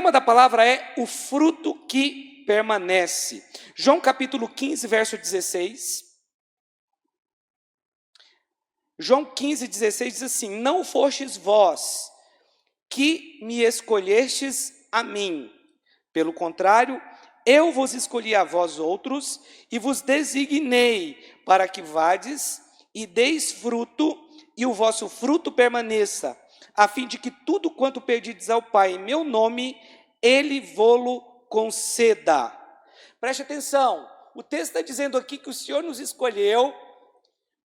tema da palavra é o fruto que permanece. João capítulo 15, verso 16. João 15, 16 diz assim: não fostes vós que me escolhestes a mim. Pelo contrário, eu vos escolhi a vós outros e vos designei para que vades e deis fruto e o vosso fruto permaneça, a fim de que tudo quanto pedides ao Pai em meu nome, Ele vô-lo conceda. Preste atenção, o texto está dizendo aqui que o Senhor nos escolheu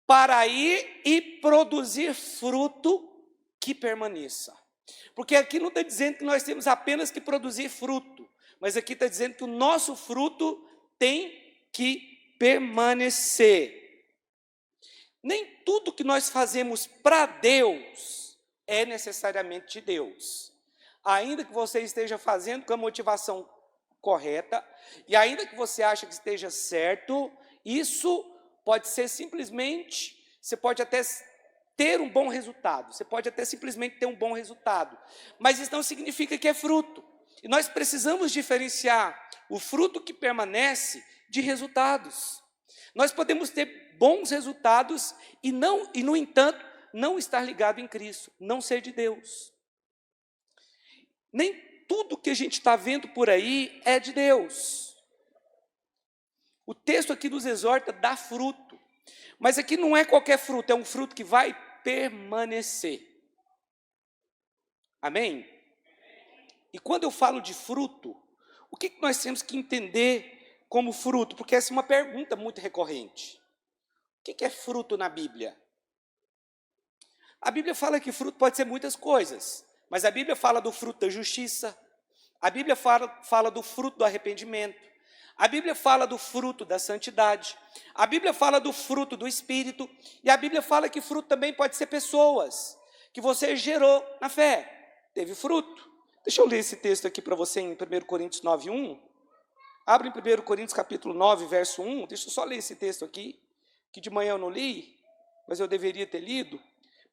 para ir e produzir fruto que permaneça. Porque aqui não está dizendo que nós temos apenas que produzir fruto, mas aqui está dizendo que o nosso fruto tem que permanecer. Nem tudo que nós fazemos para Deus é necessariamente de Deus. Ainda que você esteja fazendo com a motivação correta, e ainda que você ache que esteja certo, isso pode ser simplesmente, você pode até ter um bom resultado, você pode até simplesmente ter um bom resultado, mas isso não significa que é fruto. E nós precisamos diferenciar o fruto que permanece de resultados. Nós podemos ter bons resultados e no entanto, não estar ligado em Cristo, não ser de Deus. Nem tudo que a gente está vendo por aí é de Deus. O texto aqui nos exorta a dar fruto, mas aqui não é qualquer fruto, é um fruto que vai permanecer. Amém? E quando eu falo de fruto, o que nós temos que entender como fruto? Porque essa é uma pergunta muito recorrente. O que é fruto na Bíblia? A Bíblia fala que fruto pode ser muitas coisas, mas a Bíblia fala do fruto da justiça, a Bíblia fala do fruto do arrependimento, a Bíblia fala do fruto da santidade, a Bíblia fala do fruto do Espírito, e a Bíblia fala que fruto também pode ser pessoas, que você gerou na fé, teve fruto. Deixa eu ler esse texto aqui para você em 1 Coríntios 9, 1. Abre em 1 Coríntios capítulo 9, verso 1, deixa eu só ler esse texto aqui, que de manhã eu não li, mas eu deveria ter lido.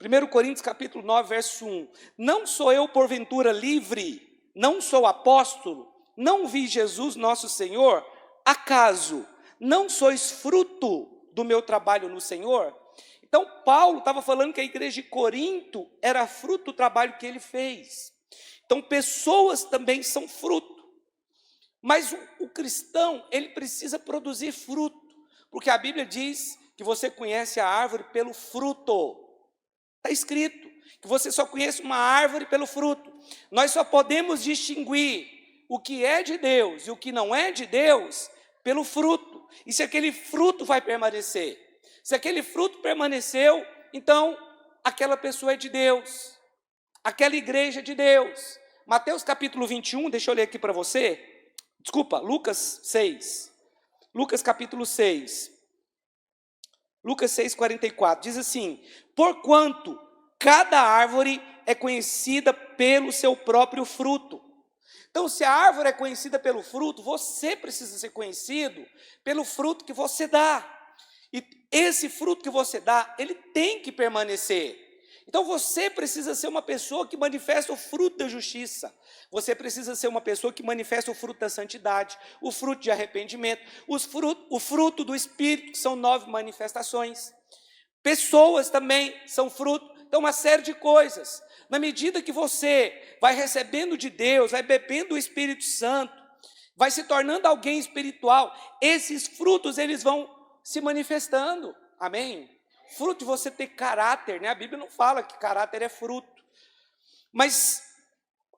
1 Coríntios capítulo 9, verso 1. Não sou eu porventura livre, não sou apóstolo, não vi Jesus nosso Senhor, acaso não sois fruto do meu trabalho no Senhor? Então Paulo estava falando que a igreja de Corinto era fruto do trabalho que ele fez. Então pessoas também são fruto. Mas o cristão, ele precisa produzir fruto, porque a Bíblia diz que você conhece a árvore pelo fruto. Está escrito que você só conhece uma árvore pelo fruto. Nós só podemos distinguir o que é de Deus e o que não é de Deus pelo fruto. E se aquele fruto vai permanecer. Se aquele fruto permaneceu, então aquela pessoa é de Deus. Aquela igreja é de Deus. Mateus capítulo 21, deixa eu ler aqui para você. Desculpa, Lucas 6. Lucas capítulo 6. Lucas 6, 44, diz assim: porquanto cada árvore é conhecida pelo seu próprio fruto. Então, se a árvore é conhecida pelo fruto, você precisa ser conhecido pelo fruto que você dá. E esse fruto que você dá, ele tem que permanecer. Então, você precisa ser uma pessoa que manifesta o fruto da justiça. Você precisa ser uma pessoa que manifesta o fruto da santidade, o fruto de arrependimento, o fruto do Espírito, que são 9 manifestações. Pessoas também são fruto. Então, uma série de coisas. Na medida que você vai recebendo de Deus, vai bebendo o Espírito Santo, vai se tornando alguém espiritual, esses frutos, eles vão se manifestando. Amém? Fruto de você ter caráter, né? A Bíblia não fala que caráter é fruto. Mas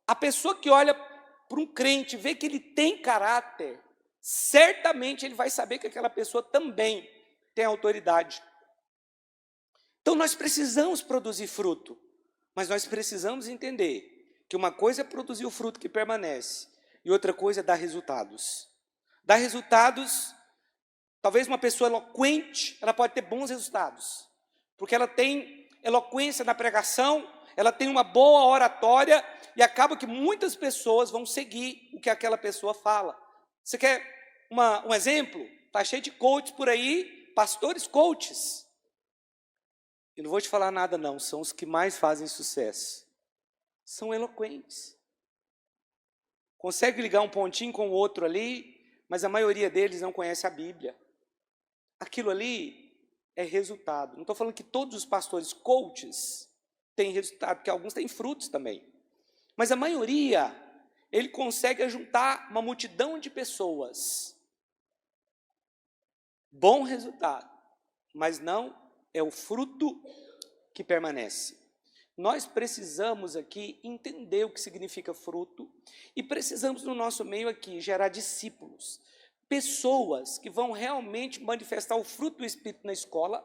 a pessoa que olha para um crente, vê que ele tem caráter, certamente ele vai saber que aquela pessoa também tem autoridade. Então nós precisamos produzir fruto, mas nós precisamos entender que uma coisa é produzir o fruto que permanece, e outra coisa é dar resultados. Dar resultados, talvez uma pessoa eloquente, ela pode ter bons resultados, porque ela tem eloquência na pregação, ela tem uma boa oratória, e acaba que muitas pessoas vão seguir o que aquela pessoa fala. Você quer um exemplo? Está cheio de coaches por aí, pastores coaches. E não vou te falar nada não, são os que mais fazem sucesso. São eloquentes. consegue ligar um pontinho com o outro ali, mas a maioria deles não conhece a Bíblia. Aquilo ali é resultado. Não estou falando que todos os pastores coaches têm resultado, porque alguns têm frutos também. Mas a maioria, ele consegue juntar uma multidão de pessoas. Bom resultado, mas não é o fruto que permanece. Nós precisamos aqui entender o que significa fruto e precisamos no nosso meio aqui gerar discípulos, pessoas que vão realmente manifestar o fruto do Espírito na escola,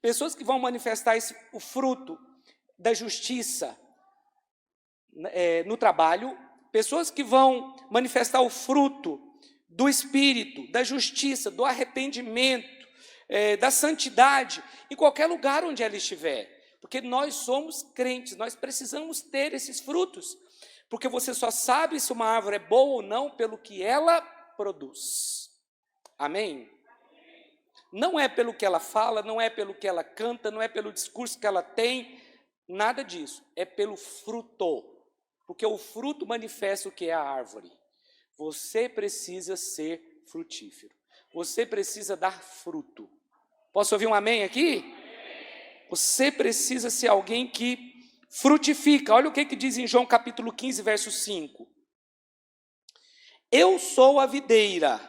pessoas que vão manifestar o fruto da justiça no trabalho, pessoas que vão manifestar o fruto do Espírito, da justiça, do arrependimento, da santidade, em qualquer lugar onde ela estiver. Porque nós somos crentes, nós precisamos ter esses frutos. Porque você só sabe se uma árvore é boa ou não pelo que ela produz. Amém? Não é pelo que ela fala, não é pelo que ela canta, não é pelo discurso que ela tem, nada disso. É pelo fruto. Porque o fruto manifesta o que é a árvore. Você precisa ser frutífero. Você precisa dar fruto. Posso ouvir um amém aqui? Você precisa ser alguém que frutifica. Olha o que diz em João capítulo 15, verso 5. Eu sou a videira,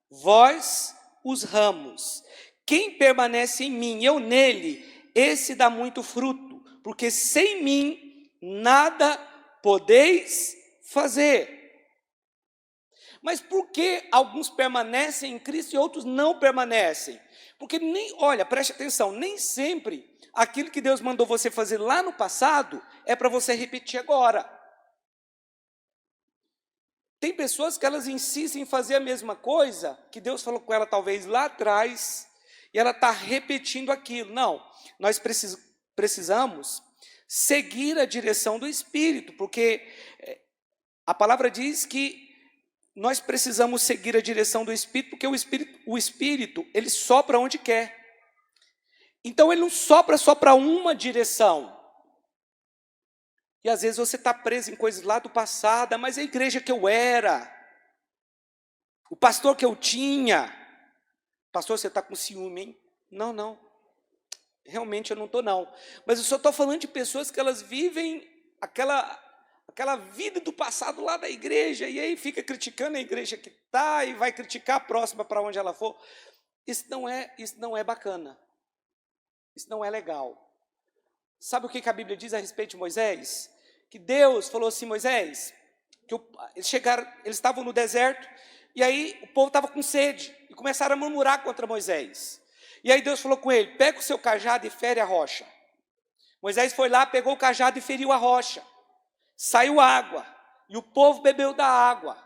vós os ramos. Quem permanece em mim, eu nele, esse dá muito fruto, porque sem mim nada podeis fazer. Mas por que alguns permanecem em Cristo e outros não permanecem? Porque olha, preste atenção, nem sempre aquilo que Deus mandou você fazer lá no passado é para você repetir agora. Tem pessoas que elas insistem em fazer a mesma coisa que Deus falou com ela talvez lá atrás e ela está repetindo aquilo. Não, nós precisamos seguir a direção do Espírito, porque a palavra diz que nós precisamos seguir a direção do Espírito, porque o Espírito ele sopra onde quer. Então ele não sopra só para uma direção. E às vezes você está preso em coisas lá do passado, mas a igreja que eu era, o pastor que eu tinha. Pastor, você está com ciúme, hein? Não. Realmente eu não estou, não. Mas eu só estou falando de pessoas que elas vivem aquela vida do passado lá da igreja, e aí fica criticando a igreja que está, e vai criticar a próxima para onde ela for. Isso não é bacana. Isso não é legal. Sabe o que a Bíblia diz a respeito de Moisés? Que Deus falou assim, Moisés, que eles estavam no deserto, e aí o povo estava com sede, e começaram a murmurar contra Moisés. E aí Deus falou com ele, pega o seu cajado e fere a rocha. Moisés foi lá, pegou o cajado e feriu a rocha. Saiu água, e o povo bebeu da água.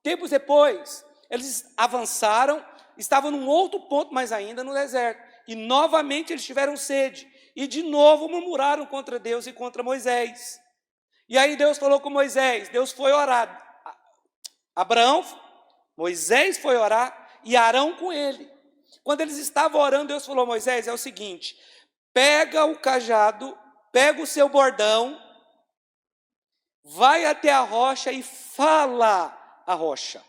Tempos depois, eles avançaram, estavam num outro ponto mais ainda no deserto, e novamente eles tiveram sede, e de novo murmuraram contra Deus e contra Moisés. E aí Deus falou com Moisés, Deus foi orar. Moisés foi orar e Arão com ele. Quando eles estavam orando, Deus falou, Moisés, é o seguinte, pega o cajado, pega o seu bordão, vai até a rocha e fala a rocha.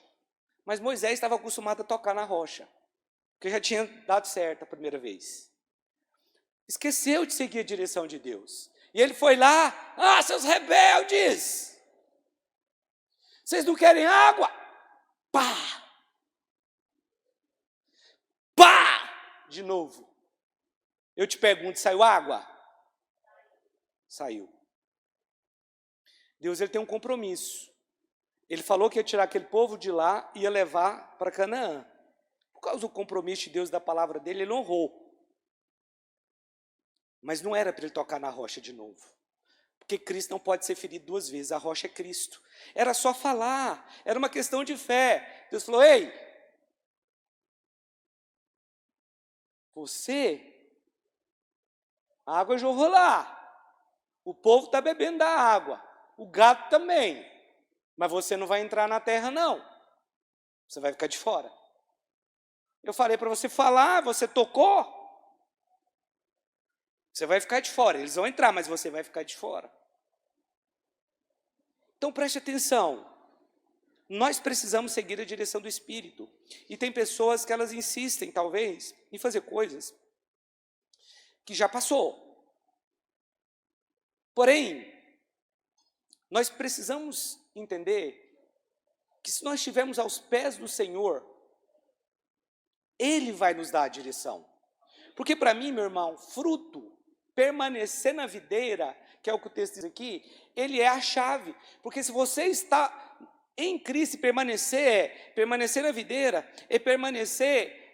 Mas Moisés estava acostumado a tocar na rocha, porque já tinha dado certo a primeira vez. Esqueceu de seguir a direção de Deus. E ele foi lá, seus rebeldes, vocês não querem água? Pá! Pá! De novo. Eu te pergunto, saiu água? Saiu. Deus ele tem um compromisso. Ele falou que ia tirar aquele povo de lá e ia levar para Canaã. Por causa do compromisso de Deus da palavra dele, ele honrou. Mas não era para ele tocar na rocha de novo. Porque Cristo não pode ser ferido duas vezes, a rocha é Cristo. Era só falar, era uma questão de fé. Deus falou, ei, a água jorrou lá. O povo está bebendo da água, o gado também. Mas você não vai entrar na terra não, você vai ficar de fora. Eu falei para você falar, você tocou, você vai ficar de fora. Eles vão entrar, mas você vai ficar de fora. Então preste atenção, Nós precisamos seguir a direção do Espírito. E tem pessoas que elas insistem, talvez, em fazer coisas que já passou. Porém, nós precisamos entender que se nós estivermos aos pés do Senhor, Ele vai nos dar a direção. Porque para mim, meu irmão, fruto, permanecer na videira, que é o que o texto diz aqui, ele é a chave. Porque se você está em Cristo, permanecer na videira, é permanecer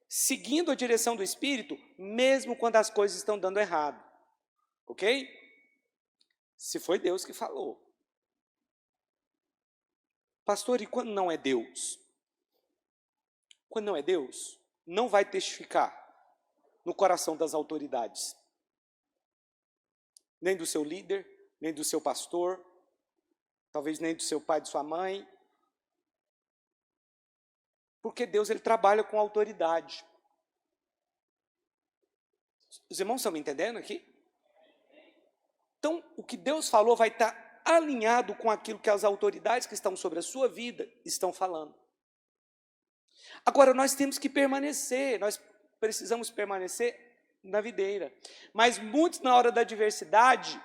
seguindo a direção do Espírito, mesmo quando as coisas estão dando errado. Ok? Se foi Deus que falou. Pastor, e quando não é Deus? Quando não é Deus, não vai testificar no coração das autoridades. Nem do seu líder, nem do seu pastor, talvez nem do seu pai, de sua mãe. Porque Deus, ele trabalha com autoridade. Os irmãos estão me entendendo aqui? Então, o que Deus falou vai estar alinhado com aquilo que as autoridades que estão sobre a sua vida estão falando. Agora, nós temos que permanecer, nós precisamos permanecer na videira. Mas muitos, na hora da adversidade,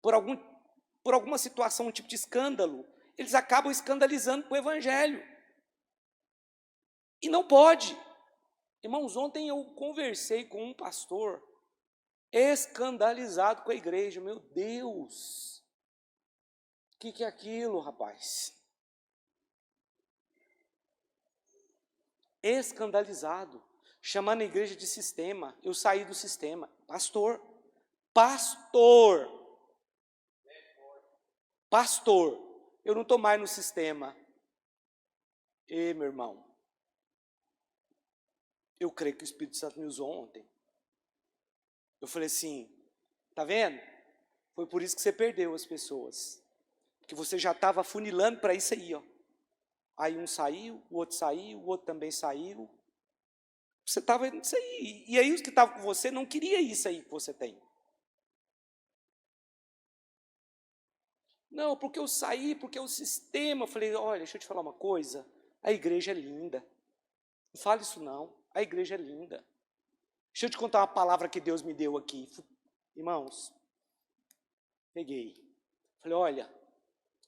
por alguma situação, um tipo de escândalo, eles acabam escandalizando o Evangelho. E não pode. Irmãos, ontem eu conversei com um pastor escandalizado com a igreja. Meu Deus! O que é aquilo, rapaz? Escandalizado, chamando a igreja de sistema. Eu saí do sistema. Pastor, eu não estou mais no sistema. E meu irmão, eu creio que o Espírito Santo me usou ontem. Eu falei assim, tá vendo? Foi por isso que você perdeu as pessoas. Porque você já estava funilando para isso aí, ó. Aí um saiu, o outro também saiu. Você estava nisso aí. E aí os que estavam com você não queriam isso aí que você tem. Não, porque eu saí, porque o sistema. Eu falei, olha, deixa eu te falar uma coisa. A igreja é linda. Não fale isso não. A igreja é linda. Deixa eu te contar uma palavra que Deus me deu aqui. Irmãos, peguei. Falei, olha,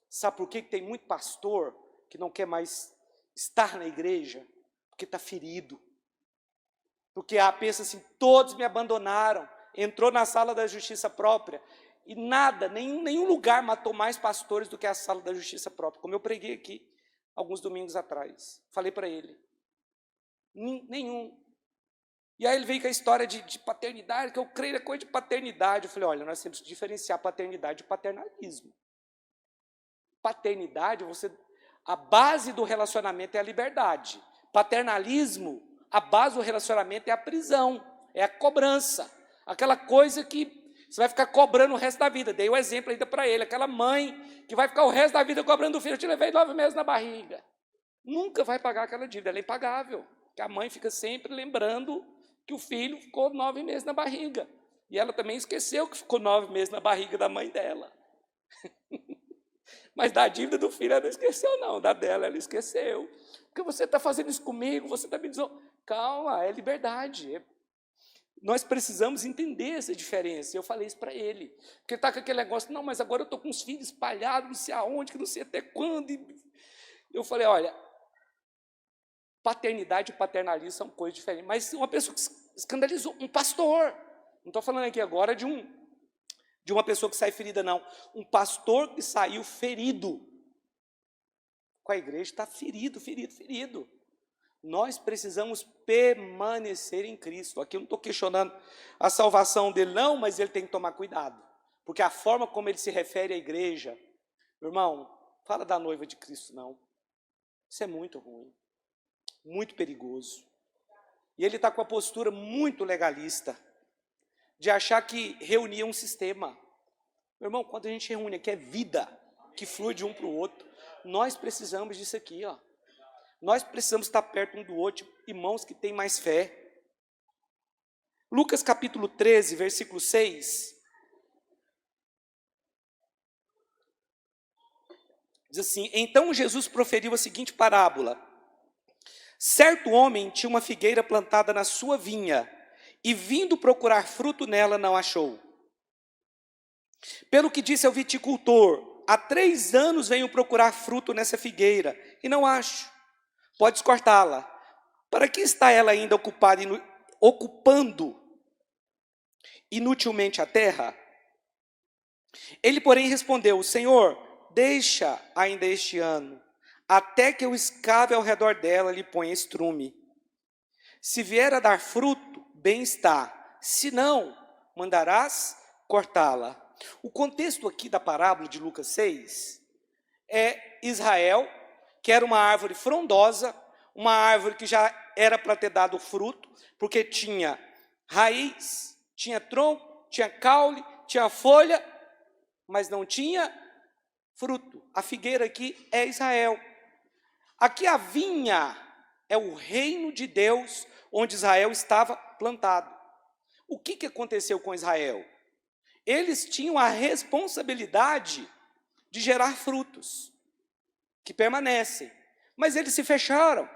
sabe por que tem muito pastor que não quer mais estar na igreja? Porque está ferido. Porque pensa assim, todos me abandonaram. Entrou na sala da justiça própria. E nada, nenhum lugar matou mais pastores do que a sala da justiça própria. Como eu preguei aqui, alguns domingos atrás. Falei para ele. Nenhum. E aí ele veio com a história de paternidade, que eu creio é coisa de paternidade. Eu falei, olha, nós temos que diferenciar paternidade de paternalismo. Paternidade, a base do relacionamento é a liberdade. Paternalismo, a base do relacionamento é a prisão, é a cobrança. Aquela coisa que você vai ficar cobrando o resto da vida. Dei o exemplo ainda para ele, aquela mãe que vai ficar o resto da vida cobrando o filho. Eu te levei 9 meses na barriga. Nunca vai pagar aquela dívida, ela é impagável. Porque a mãe fica sempre lembrando que o filho ficou 9 meses na barriga. E ela também esqueceu que ficou 9 meses na barriga da mãe dela. Mas da dívida do filho ela não esqueceu, não. Da dela ela esqueceu. Porque você está fazendo isso comigo, você está me dizendo... Calma, é liberdade. Nós precisamos entender essa diferença. Eu falei isso para ele. Porque ele está com aquele negócio, não, mas agora eu estou com os filhos espalhados, não sei aonde, que não sei até quando. Eu falei, olha, paternidade e paternalismo são coisas diferentes. Mas uma pessoa que escandalizou, um pastor. Não estou falando aqui agora de uma pessoa que sai ferida, não. Um pastor que saiu ferido. Com a igreja está ferido. Nós precisamos permanecer em Cristo. Aqui eu não estou questionando a salvação dele, não, mas ele tem que tomar cuidado. Porque a forma como ele se refere à igreja, meu irmão, fala da noiva de Cristo, não. Isso é muito ruim, muito perigoso. E ele está com a postura muito legalista, de achar que reunia um sistema. Meu irmão, quando a gente reúne aqui é vida, que flui de um para o outro. Nós precisamos disso aqui, ó. Nós precisamos estar perto um do outro, irmãos que têm mais fé. Lucas capítulo 13, versículo 6. Diz assim: então Jesus proferiu a seguinte parábola: certo homem tinha uma figueira plantada na sua vinha, e vindo procurar fruto nela, não achou. Pelo que disse ao viticultor: há 3 anos venho procurar fruto nessa figueira, e não acho. Podes cortá-la. Para que está ela ainda ocupando inutilmente a terra? Ele, porém, respondeu: Senhor, deixa ainda este ano, até que eu escave ao redor dela e lhe ponha estrume. Se vier a dar fruto, bem está. Se não, mandarás cortá-la. O contexto aqui da parábola de Lucas 6 é Israel, que era uma árvore frondosa, uma árvore que já era para ter dado fruto, porque tinha raiz, tinha tronco, tinha caule, tinha folha, mas não tinha fruto. A figueira aqui é Israel. Aqui a vinha é o reino de Deus, onde Israel estava plantado. O que aconteceu com Israel? Eles tinham a responsabilidade de gerar frutos, que permanecem, mas eles se fecharam.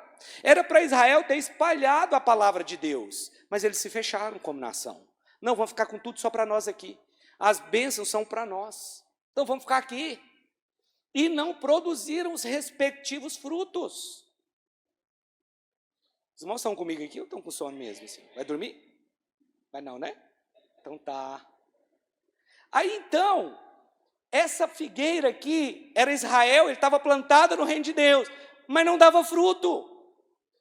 Era para Israel ter espalhado a palavra de Deus, mas eles se fecharam como nação. Não, vamos ficar com tudo só para nós aqui. As bênçãos são para nós. Então vamos ficar aqui. E não produziram os respectivos frutos. Os irmãos estão comigo aqui ou estão com sono mesmo? Assim? Vai dormir? Vai não, né? Então tá. Aí então, essa figueira aqui era Israel, ele estava plantada no reino de Deus, mas não dava fruto.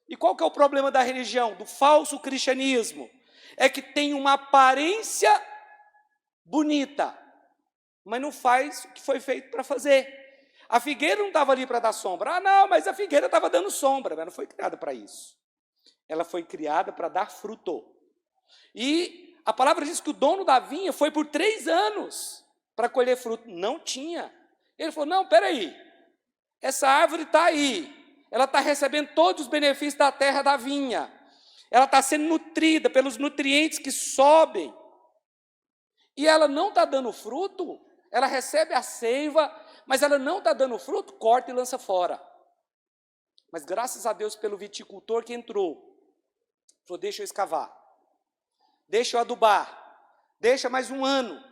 E qual que é o problema da religião, do falso cristianismo? É que tem uma aparência bonita, mas não faz o que foi feito para fazer. A figueira não estava ali para dar sombra. Ah, não, mas a figueira estava dando sombra, mas não foi criada para isso. Ela foi criada para dar fruto. E a palavra diz que o dono da vinha foi por 3 anos para colher fruto. Não tinha. Ele falou, não, peraí, essa árvore está aí, ela está recebendo todos os benefícios da terra da vinha, ela está sendo nutrida pelos nutrientes que sobem, e ela não está dando fruto, ela recebe a seiva, mas ela não está dando fruto, corta e lança fora. Mas graças a Deus pelo viticultor que entrou, falou, deixa eu escavar, deixa eu adubar, deixa mais 1 ano,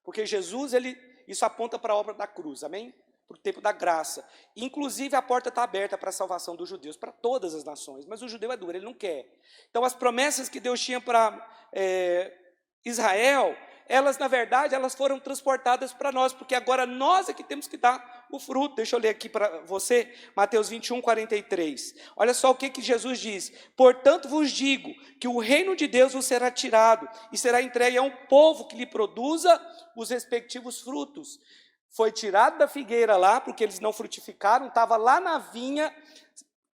porque Jesus, isso aponta para a obra da cruz, amém? Para o tempo da graça. Inclusive a porta está aberta para a salvação dos judeus, para todas as nações, mas o judeu é duro, ele não quer. Então as promessas que Deus tinha para Israel, elas na verdade, elas foram transportadas para nós, porque agora nós é que temos que dar o fruto. Deixa eu ler aqui para você, Mateus 21, 43. Olha só o que Jesus diz. Portanto vos digo, que o reino de Deus vos será tirado, e será entregue a um povo que lhe produza os respectivos frutos. Foi tirado da figueira lá, porque eles não frutificaram, estava lá na vinha,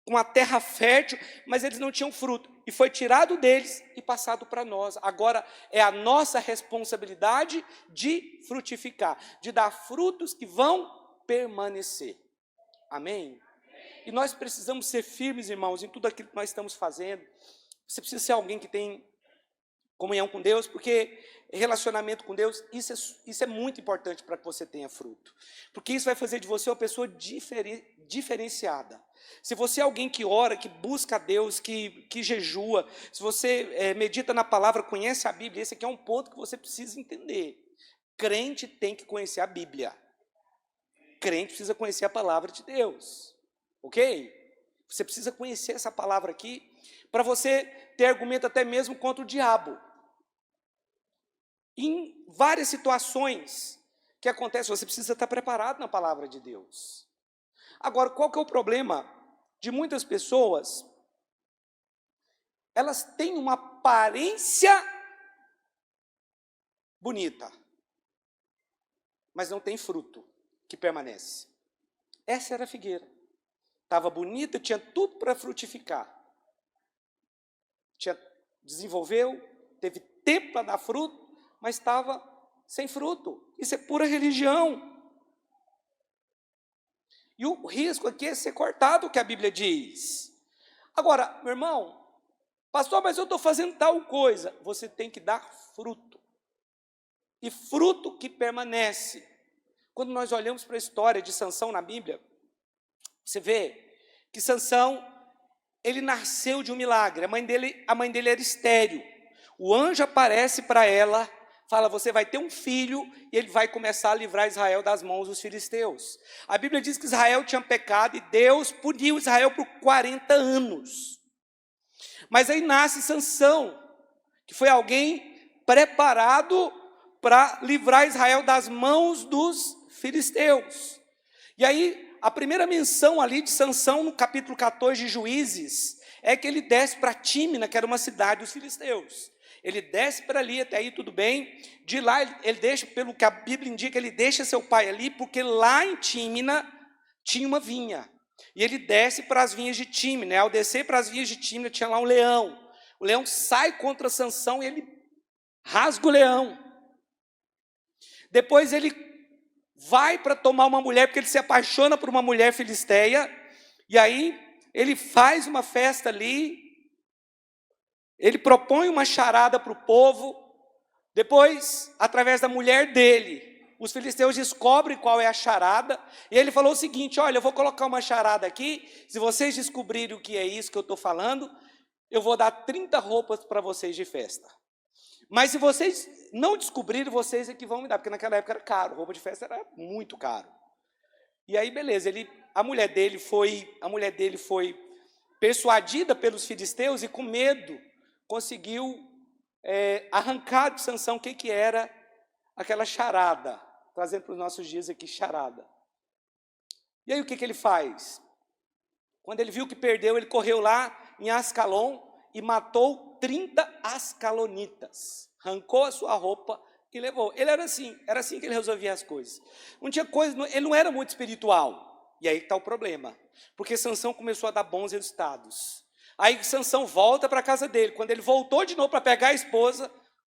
com a terra fértil, mas eles não tinham fruto. E foi tirado deles e passado para nós. Agora é a nossa responsabilidade de frutificar, de dar frutos que vão permanecer. Amém? E nós precisamos ser firmes, irmãos, em tudo aquilo que nós estamos fazendo. Você precisa ser alguém que tem comunhão com Deus, porque relacionamento com Deus, isso é muito importante para que você tenha fruto. Porque isso vai fazer de você uma pessoa diferenciada. Se você é alguém que ora, que busca a Deus, que jejua, se você medita na palavra, conhece a Bíblia, esse aqui é um ponto que você precisa entender. Crente tem que conhecer a Bíblia. Crente precisa conhecer a palavra de Deus. Ok? Você precisa conhecer essa palavra aqui, para você ter argumento até mesmo contra o diabo. Em várias situações que acontecem, você precisa estar preparado na palavra de Deus. Agora, qual que é o problema de muitas pessoas? Elas têm uma aparência bonita, mas não tem fruto que permanece. Essa era a figueira. Estava bonita, tinha tudo para frutificar. Desenvolveu, teve tempo para dar fruto, mas estava sem fruto. Isso é pura religião. E o risco aqui é ser cortado, o que a Bíblia diz. Agora, meu irmão, pastor, mas eu estou fazendo tal coisa. Você tem que dar fruto. E fruto que permanece. Quando nós olhamos para a história de Sansão na Bíblia, Você vê que Sansão, ele nasceu de um milagre. A mãe dele era estéril. O anjo aparece para ela, fala: você vai ter um filho e ele vai começar a livrar Israel das mãos dos filisteus. A Bíblia diz que Israel tinha pecado e Deus puniu Israel por 40 anos. Mas aí nasce Sansão, que foi alguém preparado para livrar Israel das mãos dos filisteus. E aí, a primeira menção ali de Sansão, no capítulo 14 de Juízes, é que ele desce para Tímina, que era uma cidade dos filisteus. Ele desce para ali, até aí tudo bem. De lá, ele deixa, pelo que a Bíblia indica, ele deixa seu pai ali, porque lá em Tímina tinha uma vinha. E ele desce para as vinhas de Tímina. Ao descer para as vinhas de Tímina, tinha lá um leão. O leão sai contra Sansão e ele rasga o leão. Depois ele vai para tomar uma mulher, porque ele se apaixona por uma mulher filisteia. E aí ele faz uma festa ali. Ele propõe uma charada para o povo. Depois, através da mulher dele, os filisteus descobrem qual é a charada. E ele falou o seguinte: olha, eu vou colocar uma charada aqui. Se vocês descobrirem o que é isso que eu estou falando, eu vou dar 30 roupas para vocês de festa. Mas se vocês não descobrirem, vocês é que vão me dar, porque naquela época era caro, roupa de festa era muito caro. E aí, beleza, a mulher dele foi persuadida pelos filisteus e com medo conseguiu arrancar de Sansão o que era aquela charada, trazendo para os nossos dias aqui charada. E aí o que ele faz? Quando ele viu que perdeu, ele correu lá em Ascalon e matou 30 ascalonitas. Arrancou a sua roupa e levou. Ele era assim que ele resolvia as coisas. Não tinha coisa, ele não era muito espiritual. E aí está o problema. Porque Sansão começou a dar bons resultados. Aí Sansão volta para a casa dele. Quando ele voltou de novo para pegar a esposa,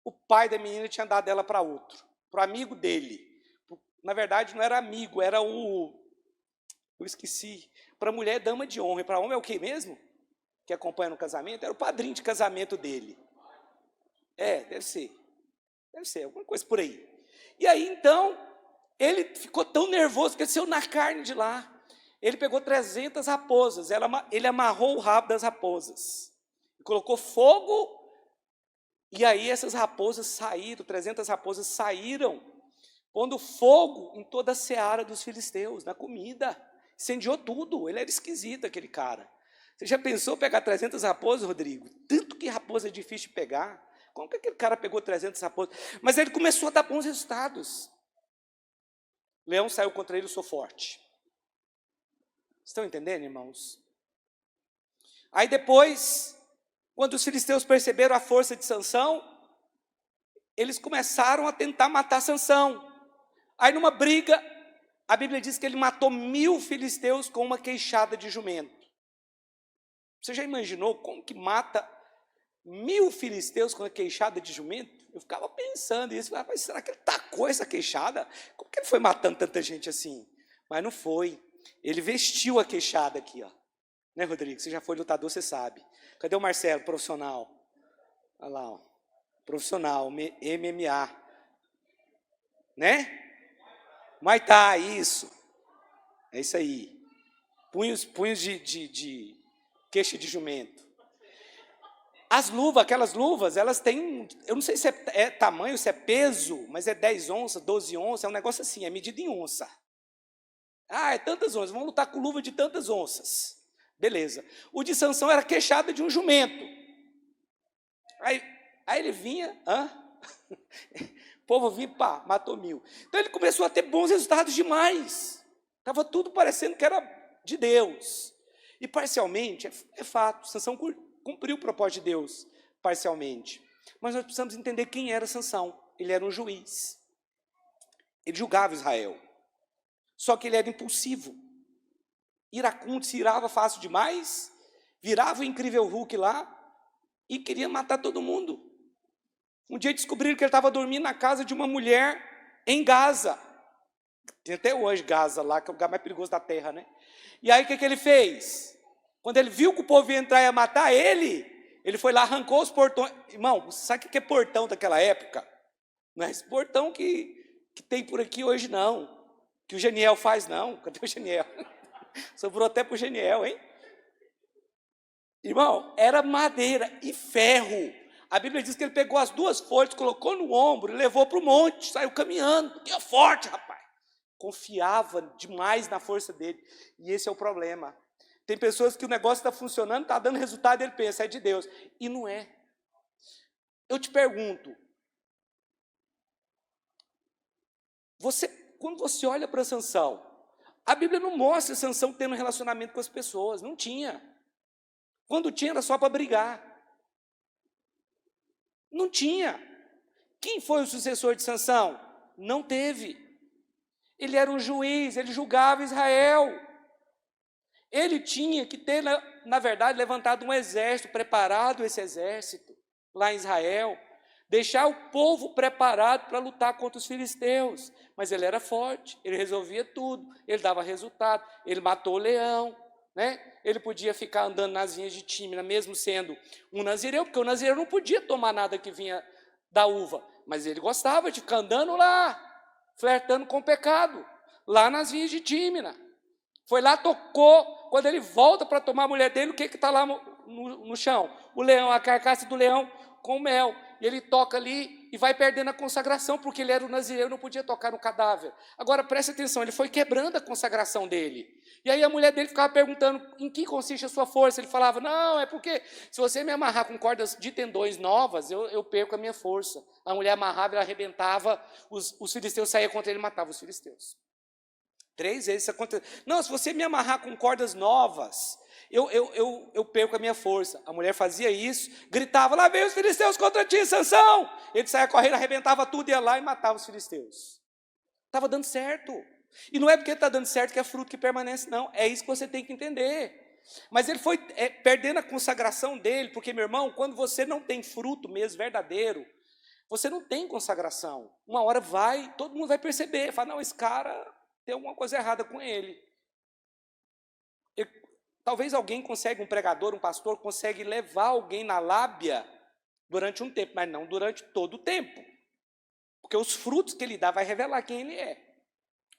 o pai da menina tinha dado ela para outro, para o amigo dele. Na verdade, não era amigo, era eu esqueci. Para mulher, dama de honra. E para homem é o que mesmo? Que acompanha no casamento? Era o padrinho de casamento dele. Deve ser, alguma coisa por aí. E aí, então, ele ficou tão nervoso que ele saiu na carne de lá. Ele pegou 300 raposas, ele amarrou o rabo das raposas, colocou fogo, e aí essas raposas saíram, 300 raposas saíram, pondo fogo em toda a seara dos filisteus, na comida, incendiou tudo. Ele era esquisito, aquele cara. Você já pensou pegar 300 raposas, Rodrigo? Tanto que raposa é difícil de pegar. Como que aquele cara pegou 300 raposas? Mas ele começou a dar bons resultados. O leão saiu contra ele, eu sou forte. Estão entendendo, irmãos? Aí depois, quando os filisteus perceberam a força de Sansão, eles começaram a tentar matar Sansão. Aí numa briga, a Bíblia diz que ele matou 1000 filisteus com uma queixada de jumento. Você já imaginou como que mata 1000 filisteus com a queixada de jumento? Eu ficava pensando isso, mas será que ele tacou essa queixada? Como que ele foi matando tanta gente assim? Mas não foi. Ele vestiu a queixada aqui, ó. Né, Rodrigo? Você já foi lutador, você sabe. Cadê o Marcelo, profissional? Olha lá, ó. Profissional, MMA. Né? Muay Thai, isso. É isso aí. Punhos de queixa de jumento. As luvas, aquelas luvas, elas têm, eu não sei se é tamanho, se é peso, mas é 10 onças, 12 onças, é um negócio assim, é medido em onça. É tantas onças, vamos lutar com luva de tantas onças. Beleza. O de Sansão era queixada de um jumento. Aí ele vinha, o povo vinha, pá, matou 1000. Então ele começou a ter bons resultados demais. Estava tudo parecendo que era de Deus. E parcialmente, é fato, Sansão cumpriu o propósito de Deus, parcialmente. Mas nós precisamos entender quem era Sansão. Ele era um juiz. Ele julgava Israel. Só que ele era impulsivo. Iracundo, se irava fácil demais, virava o incrível Hulk lá e queria matar todo mundo. Um dia descobriram que ele estava dormindo na casa de uma mulher em Gaza. Tem até hoje Gaza lá, que é o lugar mais perigoso da terra, né? E aí o que ele fez? Quando ele viu que o povo ia entrar e ia matar ele foi lá, arrancou os portões. Irmão, sabe o que é portão daquela época? Não é esse portão que tem por aqui hoje, não. Que o Geniel faz, não. Cadê o Geniel? Sobrou até para o Geniel, hein? Irmão, era madeira e ferro. A Bíblia diz que ele pegou as 2 folhas, colocou no ombro e levou para o monte, saiu caminhando. Que é forte, rapaz. Confiava demais na força dele. E esse é o problema. Tem pessoas que o negócio está funcionando, está dando resultado, ele pensa, é de Deus. E não é. Eu te pergunto, quando você olha para Sansão, a Bíblia não mostra Sansão tendo relacionamento com as pessoas, não tinha. Quando tinha, era só para brigar. Não tinha. Quem foi o sucessor de Sansão? Não teve. Ele era um juiz, ele julgava Israel. Ele tinha que ter, na verdade, levantado um exército, preparado esse exército lá em Israel, deixar o povo preparado para lutar contra os filisteus. Mas ele era forte, ele resolvia tudo, ele dava resultado, ele matou o leão, né? Ele podia ficar andando nas vinhas de Tímina, mesmo sendo um nazireu, porque o nazireu não podia tomar nada que vinha da uva, mas ele gostava de ficar andando lá, flertando com o pecado, lá nas vinhas de Tímina. Foi lá, tocou, quando ele volta para tomar a mulher dele, o que está lá no chão? O leão, a carcaça do leão com mel. E ele toca ali e vai perdendo a consagração, porque ele era o nazireu e não podia tocar no cadáver. Agora, preste atenção, ele foi quebrando a consagração dele. E aí a mulher dele ficava perguntando em que consiste a sua força. Ele falava, não, é porque se você me amarrar com cordas de tendões novas, eu perco a minha força. A mulher amarrava, ela arrebentava, os filisteus saíam contra ele e matavam os filisteus. 3 vezes isso aconteceu. Não, se você me amarrar com cordas novas, eu perco a minha força. A mulher fazia isso, gritava, lá vem os filisteus contra ti, Sansão. Ele saia correndo, arrebentava tudo, ia lá e matava os filisteus. Estava dando certo. E não é porque está dando certo que é fruto que permanece, não. É isso que você tem que entender. Mas ele foi perdendo a consagração dele, porque, meu irmão, quando você não tem fruto mesmo, verdadeiro, você não tem consagração. Uma hora vai, todo mundo vai perceber, fala, não, esse cara tem alguma coisa errada com ele. Talvez alguém consegue, um pregador, um pastor, consegue levar alguém na lábia durante um tempo, mas não durante todo o tempo. Porque os frutos que ele dá vai revelar quem ele é.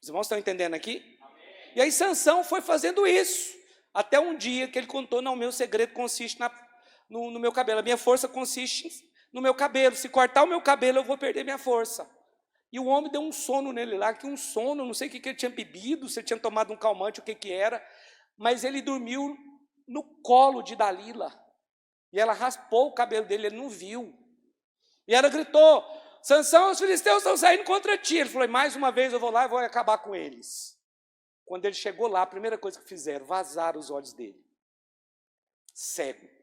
Os irmãos estão entendendo aqui? Amém. E aí Sansão foi fazendo isso, até um dia que ele contou, não, o meu segredo consiste no meu cabelo, a minha força consiste no meu cabelo, se cortar o meu cabelo eu vou perder minha força. E o homem deu um sono nele lá, que um sono, não sei o que ele tinha bebido, se ele tinha tomado um calmante, o que era, mas ele dormiu no colo de Dalila. E ela raspou o cabelo dele, ele não viu. E ela gritou, Sansão, os filisteus estão saindo contra ti. Ele falou, mais uma vez eu vou lá e vou acabar com eles. Quando ele chegou lá, a primeira coisa que fizeram, vazaram os olhos dele. Cego.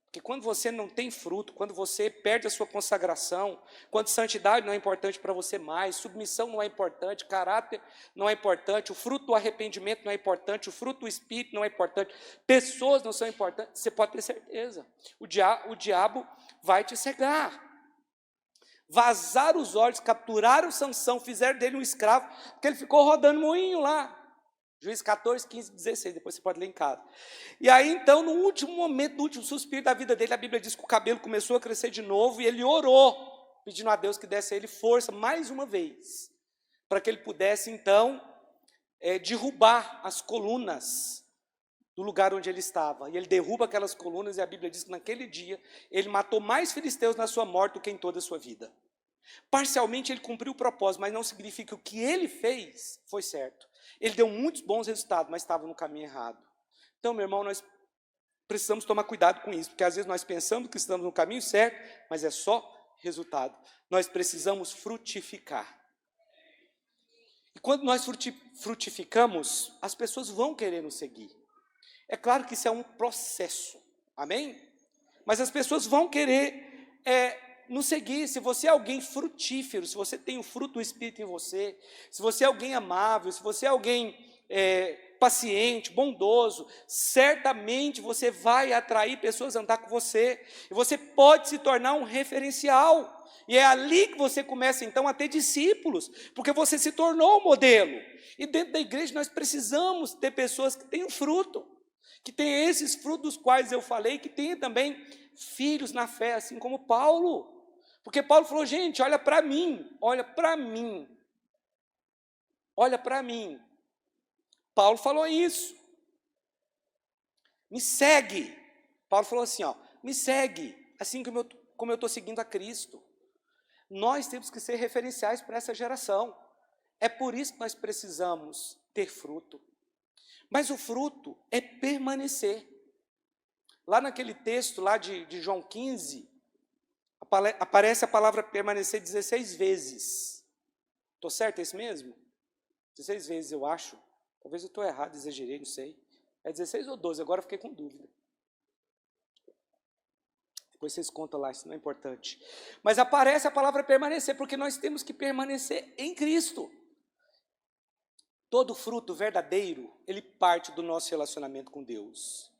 Porque quando você não tem fruto, quando você perde a sua consagração, quando santidade não é importante para você mais, submissão não é importante, caráter não é importante, o fruto do arrependimento não é importante, o fruto do Espírito não é importante, pessoas não são importantes, você pode ter certeza. O diabo vai te cegar. Vazaram os olhos, capturaram Sansão, fizeram dele um escravo, porque ele ficou rodando moinho lá. Juízes 14, 15, 16, depois você pode ler em casa. E aí, então, no último momento, no último suspiro da vida dele, a Bíblia diz que o cabelo começou a crescer de novo, e ele orou, pedindo a Deus que desse a ele força, mais uma vez, para que ele pudesse, então, derrubar as colunas do lugar onde ele estava. E ele derruba aquelas colunas, e a Bíblia diz que naquele dia, ele matou mais filisteus na sua morte do que em toda a sua vida. Parcialmente ele cumpriu o propósito, mas não significa que o que ele fez foi certo. Ele deu muitos bons resultados, mas estava no caminho errado. Então, meu irmão, nós precisamos tomar cuidado com isso, porque às vezes nós pensamos que estamos no caminho certo, mas é só resultado. Nós precisamos frutificar. E quando nós frutificamos, as pessoas vão querer nos seguir. É claro que isso é um processo, amém? Mas as pessoas vão querer nos seguir. Se você é alguém frutífero, se você tem o fruto do Espírito em você, se você é alguém amável, se você é alguém paciente, bondoso, certamente você vai atrair pessoas a andar com você, e você pode se tornar um referencial, e é ali que você começa então a ter discípulos, porque você se tornou um modelo, e dentro da igreja nós precisamos ter pessoas que tenham fruto, que tenham esses frutos dos quais eu falei, que tenham também filhos na fé, assim como Paulo. Porque Paulo falou, gente, olha para mim, olha para mim, olha para mim. Paulo falou isso. Me segue. Paulo falou assim, ó, me segue, assim como eu estou seguindo a Cristo. Nós temos que ser referenciais para essa geração. É por isso que nós precisamos ter fruto. Mas o fruto é permanecer. Lá naquele texto lá de João 15, aparece a palavra permanecer 16 vezes. Estou certo, é isso mesmo? 16 vezes, eu acho. Talvez eu estou errado, exagerei, não sei. É 16 ou 12, agora eu fiquei com dúvida. Depois vocês contam lá, isso não é importante. Mas aparece a palavra permanecer, porque nós temos que permanecer em Cristo. Todo fruto verdadeiro, ele parte do nosso relacionamento com Deus.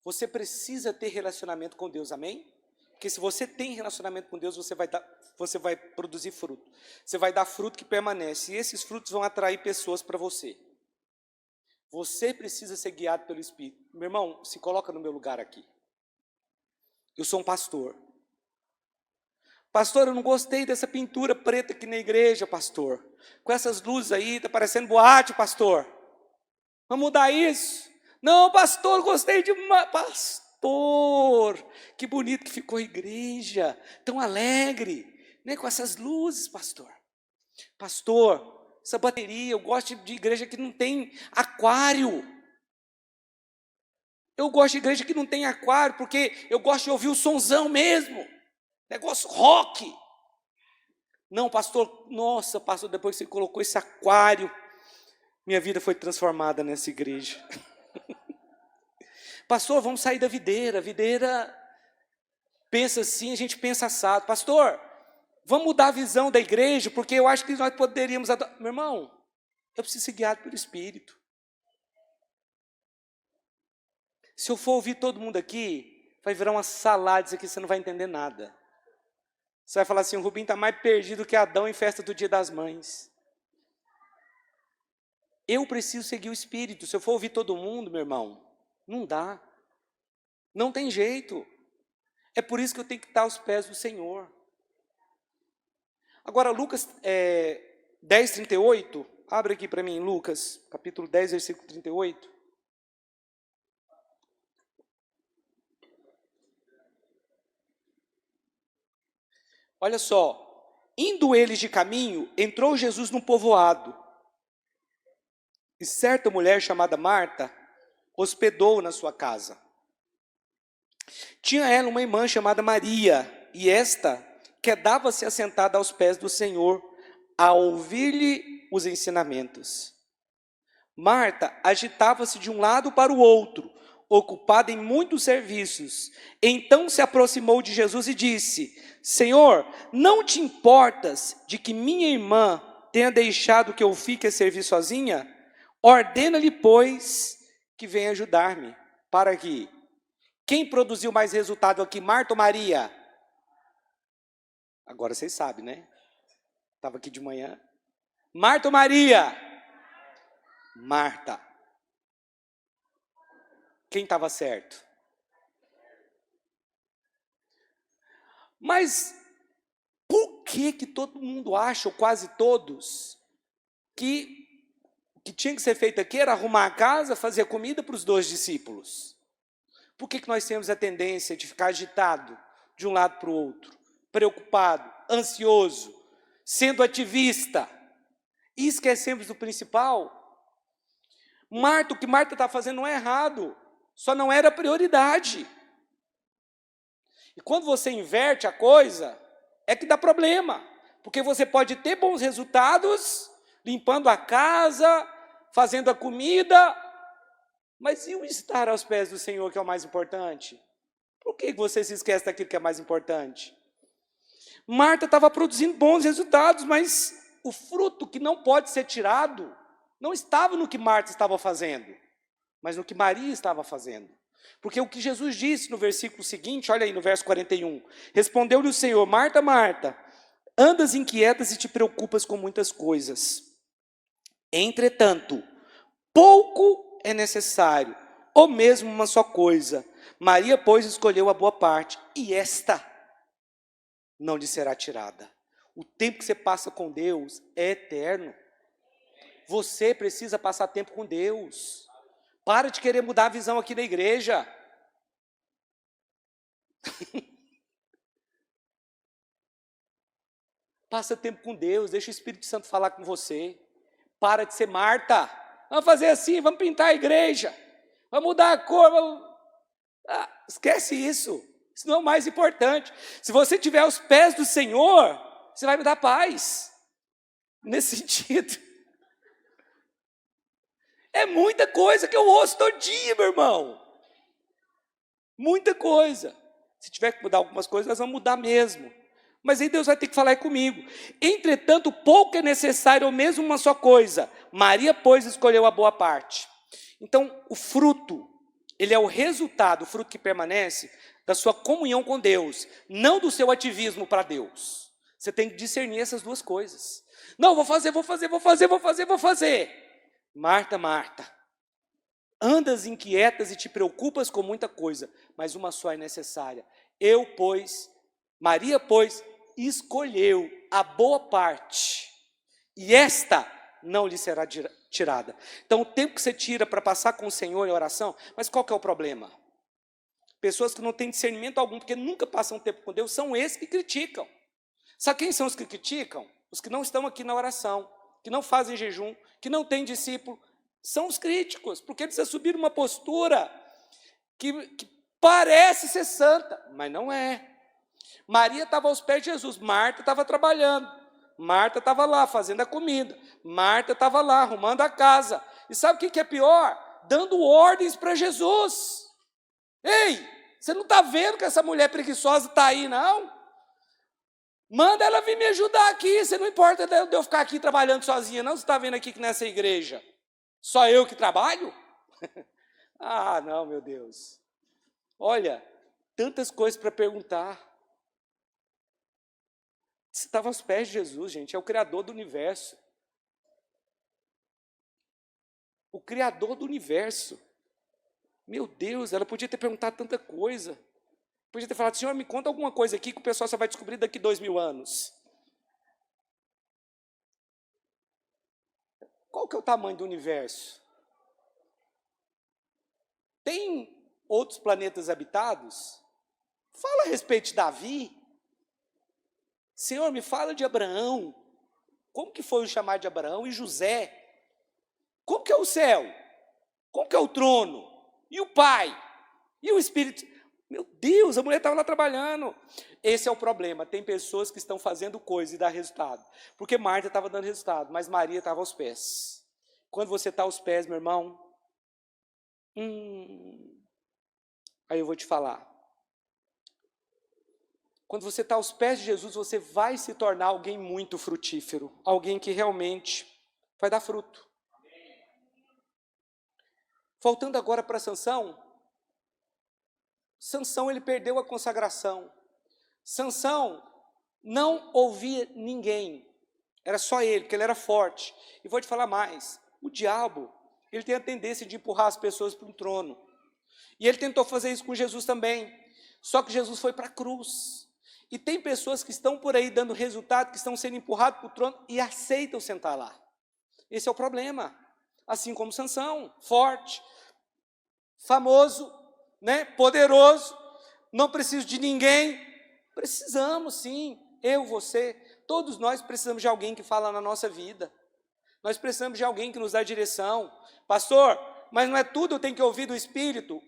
Você precisa ter relacionamento com Deus, amém? Porque se você tem relacionamento com Deus, você vai produzir fruto. Você vai dar fruto que permanece. E esses frutos vão atrair pessoas para você. Você precisa ser guiado pelo Espírito. Meu irmão, se coloca no meu lugar aqui. Eu sou um pastor. Pastor, eu não gostei dessa pintura preta aqui na igreja, pastor. Com essas luzes aí, está parecendo boate, pastor. Vamos mudar isso? Não, pastor, gostei demais. Pastor, que bonito que ficou a igreja. Tão alegre, né? Com essas luzes, pastor. Pastor, essa bateria, eu gosto de igreja que não tem aquário. Eu gosto de igreja que não tem aquário, porque eu gosto de ouvir o sonzão mesmo. Negócio rock. Não, pastor, nossa, pastor, depois que você colocou esse aquário, minha vida foi transformada nessa igreja. Pastor, vamos sair da videira. A videira pensa assim, a gente pensa assado. Pastor, vamos mudar a visão da igreja, porque eu acho que nós poderíamos... Meu irmão, eu preciso ser guiado pelo Espírito. Se eu for ouvir todo mundo aqui, vai virar uma salada, isso aqui você não vai entender nada. Você vai falar assim, o Rubinho está mais perdido que Adão em festa do Dia das Mães. Eu preciso seguir o Espírito. Se eu for ouvir todo mundo, meu irmão, não dá. Não tem jeito. É por isso que eu tenho que estar aos pés do Senhor. Agora, Lucas 10, 38. Abre aqui para mim, Lucas, capítulo 10, versículo 38. Olha só, indo eles de caminho, entrou Jesus num povoado. E certa mulher chamada Marta hospedou na sua casa. Tinha ela uma irmã chamada Maria, e esta quedava-se assentada aos pés do Senhor, a ouvir-lhe os ensinamentos. Marta agitava-se de um lado para o outro, ocupada em muitos serviços. Então se aproximou de Jesus e disse: Senhor, não te importas de que minha irmã tenha deixado que eu fique a servir sozinha? Ordena-lhe, pois, que venha ajudar-me. Para aqui. Quem produziu mais resultado aqui, Marta ou Maria? Agora vocês sabem, né? Estava aqui de manhã. Marta ou Maria? Marta. Quem estava certo? Mas por que todo mundo acha, ou quase todos, que o que tinha que ser feito aqui era arrumar a casa, fazer comida para os 2 discípulos? Por que nós temos a tendência de ficar agitado de um lado para o outro, preocupado, ansioso, sendo ativista, e esquecemos do principal? Marta, o que Marta está fazendo não é errado, só não era prioridade. E quando você inverte a coisa, é que dá problema, porque você pode ter bons resultados, limpando a casa, fazendo a comida, mas e o estar aos pés do Senhor, que é o mais importante? Por que você se esquece daquilo que é mais importante? Marta estava produzindo bons resultados, mas o fruto que não pode ser tirado não estava no que Marta estava fazendo, mas no que Maria estava fazendo. Porque o que Jesus disse no versículo seguinte, olha aí no verso 41, respondeu-lhe o Senhor: Marta, Marta, andas inquietas e te preocupas com muitas coisas. Entretanto, pouco é necessário, ou mesmo uma só coisa. Maria, pois, escolheu a boa parte, e esta não lhe será tirada. O tempo que você passa com Deus é eterno. Você precisa passar tempo com Deus. Para de querer mudar a visão aqui da igreja. Passa tempo com Deus, deixa o Espírito Santo falar com você. Para de ser Marta. Vamos fazer assim, vamos pintar a igreja. Vamos mudar a cor. Esquece isso. Isso não é o mais importante. Se você tiver aos pés do Senhor, você vai me dar paz. Nesse sentido. É muita coisa que eu ouço todo dia, meu irmão. Muita coisa. Se tiver que mudar algumas coisas, nós vamos mudar mesmo. Mas aí Deus vai ter que falar comigo. Entretanto, pouco é necessário, ou mesmo uma só coisa. Maria, pois, escolheu a boa parte. Então, o fruto, ele é o resultado, o fruto que permanece, da sua comunhão com Deus, não do seu ativismo para Deus. Você tem que discernir essas duas coisas. Não, vou fazer. Marta, Marta, andas inquietas e te preocupas com muita coisa, mas uma só é necessária. Maria, pois, escolheu a boa parte, e esta não lhe será tirada. Então, o tempo que você tira para passar com o Senhor em oração, mas qual que é o problema? Pessoas que não têm discernimento algum, porque nunca passam tempo com Deus, são esses que criticam. Sabe quem são os que criticam? Os que não estão aqui na oração, que não fazem jejum, que não têm discípulo, são os críticos, porque precisa subir uma postura que parece ser santa, mas não é. Maria estava aos pés de Jesus, Marta estava trabalhando, Marta estava lá fazendo a comida, Marta estava lá arrumando a casa, e sabe o que é pior? Dando ordens para Jesus. Ei, você não está vendo que essa mulher preguiçosa está aí, não? Manda ela vir me ajudar aqui, você não importa de eu ficar aqui trabalhando sozinha, não? Você está vendo aqui que nessa igreja, só eu que trabalho? Ah, não, meu Deus. Olha, tantas coisas para perguntar. Você estava aos pés de Jesus, gente, é o Criador do universo. O Criador do universo. Meu Deus, ela podia ter perguntado tanta coisa. Podia ter falado, Senhor, me conta alguma coisa aqui que o pessoal só vai descobrir daqui 2000 anos. Qual que é o tamanho do universo? Tem outros planetas habitados? Fala a respeito de Davi. Senhor, me fala de Abraão. Como que foi o chamado de Abraão e José? Como que é o céu? Como que é o trono? E o Pai? E o Espírito? Meu Deus, a mulher estava lá trabalhando. Esse é o problema. Tem pessoas que estão fazendo coisa e dá resultado. Porque Marta estava dando resultado, mas Maria estava aos pés. Quando você está aos pés, meu irmão, aí eu vou te falar. Quando você está aos pés de Jesus, você vai se tornar alguém muito frutífero. Alguém que realmente vai dar fruto. Voltando agora para Sansão. Sansão, ele perdeu a consagração. Sansão não ouvia ninguém. Era só ele, porque ele era forte. E vou te falar mais. O diabo, ele tem a tendência de empurrar as pessoas para um trono. E ele tentou fazer isso com Jesus também. Só que Jesus foi para a cruz. E tem pessoas que estão por aí dando resultado, que estão sendo empurrados para o trono e aceitam sentar lá. Esse é o problema. Assim como Sansão, forte, famoso, né, poderoso, não preciso de ninguém. Precisamos sim, eu, você, todos nós precisamos de alguém que fala na nossa vida. Nós precisamos de alguém que nos dá direção. Pastor, mas não é tudo eu tenho que ouvir do Espírito?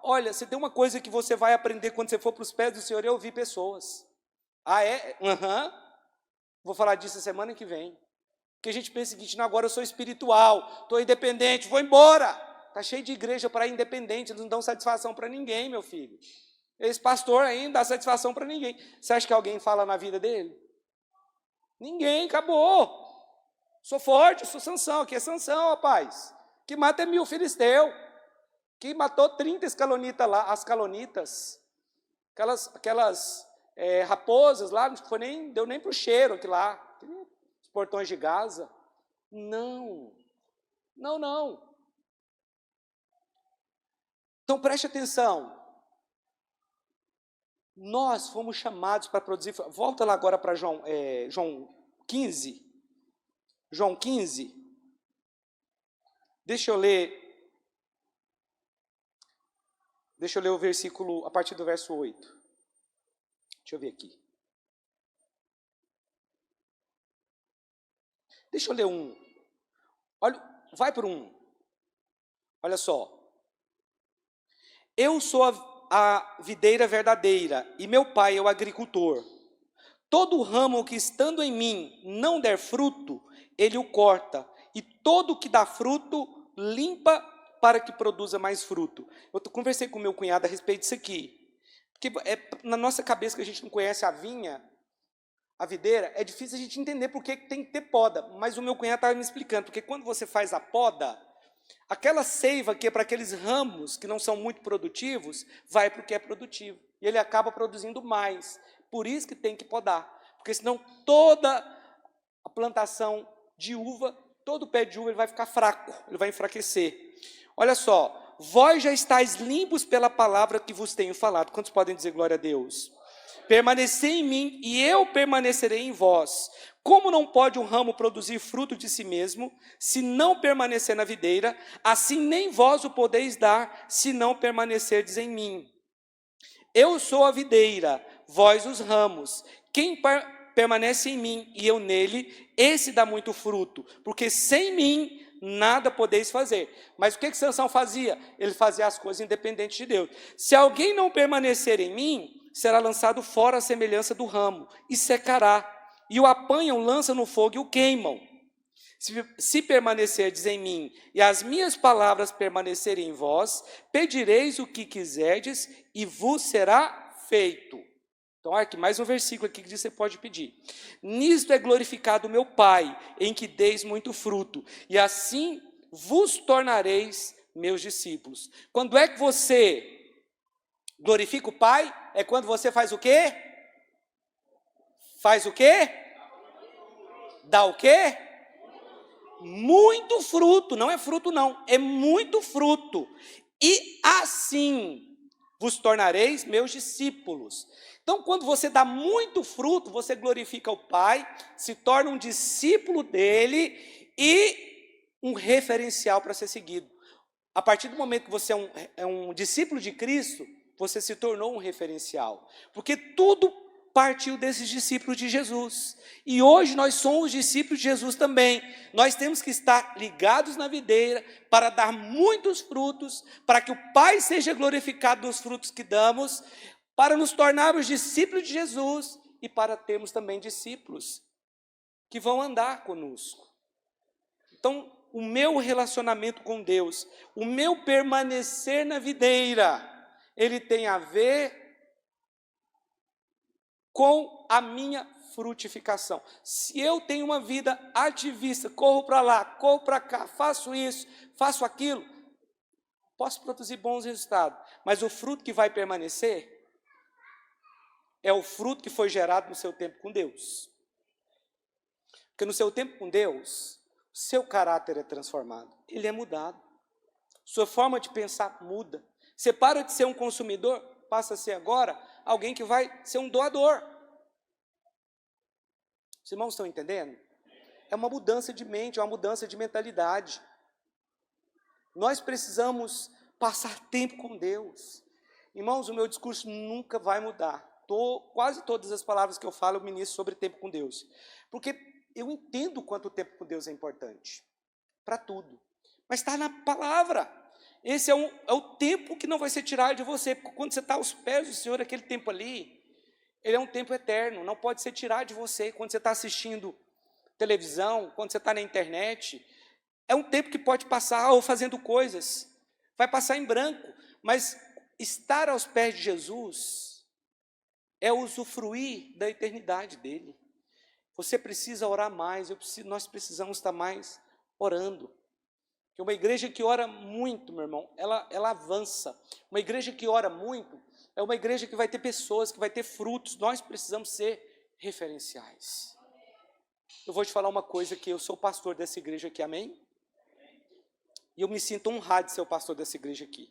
Olha, se tem uma coisa que você vai aprender quando você for para os pés do Senhor, é ouvir pessoas. Ah, é? Vou falar disso a semana que vem. Porque a gente pensa o seguinte, não, agora eu sou espiritual, estou independente, vou embora. Está cheio de igreja para independente, eles não dão satisfação para ninguém, meu filho. Esse pastor aí não dá satisfação para ninguém. Você acha que alguém fala na vida dele? Ninguém, acabou. Sou forte, sou Sansão, aqui é Sansão, rapaz. Que mata é 1000 filisteu. Que matou 30 escalonitas lá, as calonitas. Aquelas raposas lá, não deu nem para o cheiro aqui lá. Os portões de Gaza. Não. Então preste atenção. Nós fomos chamados para produzir. Volta lá agora para João 15. João 15. Deixa eu ler Deixa eu ler o versículo a partir do verso 8. Deixa eu ver aqui. Deixa eu ler um. Olha, vai para um. Olha só. Eu sou a videira verdadeira, e meu pai é o agricultor. Todo ramo que estando em mim não der fruto, ele o corta, e todo que dá fruto, limpa para que produza mais fruto. Eu conversei com meu cunhado a respeito disso aqui. Porque na nossa cabeça que a gente não conhece a vinha, a videira, é difícil a gente entender por que tem que ter poda. Mas o meu cunhado estava me explicando, porque quando você faz a poda, aquela seiva que é para aqueles ramos que não são muito produtivos, vai para o que é produtivo. E ele acaba produzindo mais. Por isso que tem que podar. Porque senão toda a plantação de uva, todo pé de uva, ele vai ficar fraco, ele vai enfraquecer. Olha só, vós já estáis limpos pela palavra que vos tenho falado. Quantos podem dizer glória a Deus? Permanecei em mim e eu permanecerei em vós. Como não pode um ramo produzir fruto de si mesmo, se não permanecer na videira, assim nem vós o podeis dar, se não permanecerdes em mim. Eu sou a videira, vós os ramos. Quem permanece em mim e eu nele, esse dá muito fruto, porque sem mim nada podeis fazer. Mas o que Sansão fazia? Ele fazia as coisas independentes de Deus. Se alguém não permanecer em mim, será lançado fora a semelhança do ramo, e secará. E o apanham, lançam no fogo e o queimam. Se permanecerdes em mim, e as minhas palavras permanecerem em vós, pedireis o que quiserdes, e vos será feito. Então, olha aqui, mais um versículo aqui que diz que você pode pedir. Nisto é glorificado o meu Pai, em que deis muito fruto, e assim vos tornareis meus discípulos. Quando é que você glorifica o Pai? É quando você faz o quê? Faz o quê? Dá o quê? Muito fruto, não é fruto não, é muito fruto. E assim vos tornareis meus discípulos. Então, quando você dá muito fruto, você glorifica o Pai, se torna um discípulo dele e um referencial para ser seguido. A partir do momento que você é um discípulo de Cristo, você se tornou um referencial. Porque tudo partiu desses discípulos de Jesus. E hoje nós somos discípulos de Jesus também. Nós temos que estar ligados na videira para dar muitos frutos, para que o Pai seja glorificado nos frutos que damos, para nos tornarmos discípulos de Jesus e para termos também discípulos que vão andar conosco. Então, o meu relacionamento com Deus, o meu permanecer na videira, ele tem a ver com a minha frutificação. Se eu tenho uma vida ativista, corro para lá, corro para cá, faço isso, faço aquilo, posso produzir bons resultados, mas o fruto que vai permanecer é o fruto que foi gerado no seu tempo com Deus. Porque no seu tempo com Deus, seu caráter é transformado, ele é mudado. Sua forma de pensar muda. Você para de ser um consumidor, passa a ser agora alguém que vai ser um doador. Os irmãos estão entendendo? É uma mudança de mente, é uma mudança de mentalidade. Nós precisamos passar tempo com Deus. Irmãos, o meu discurso nunca vai mudar. Quase todas as palavras que eu falo, eu ministro sobre tempo com Deus. Porque eu entendo quanto o tempo com Deus é importante. Para tudo. Mas está na palavra. Esse é o tempo que não vai ser tirado de você. Porque quando você está aos pés do Senhor, aquele tempo ali, ele é um tempo eterno. Não pode ser tirado de você. Quando você está assistindo televisão, quando você está na internet, é um tempo que pode passar ou fazendo coisas. Vai passar em branco. Mas estar aos pés de Jesus é usufruir da eternidade dele. Você precisa orar mais, nós precisamos estar mais orando. Porque uma igreja que ora muito, meu irmão, ela avança. Uma igreja que ora muito é uma igreja que vai ter pessoas, que vai ter frutos. Nós precisamos ser referenciais. Eu vou te falar uma coisa, que eu sou pastor dessa igreja aqui, amém? E eu me sinto honrado de ser o pastor dessa igreja aqui.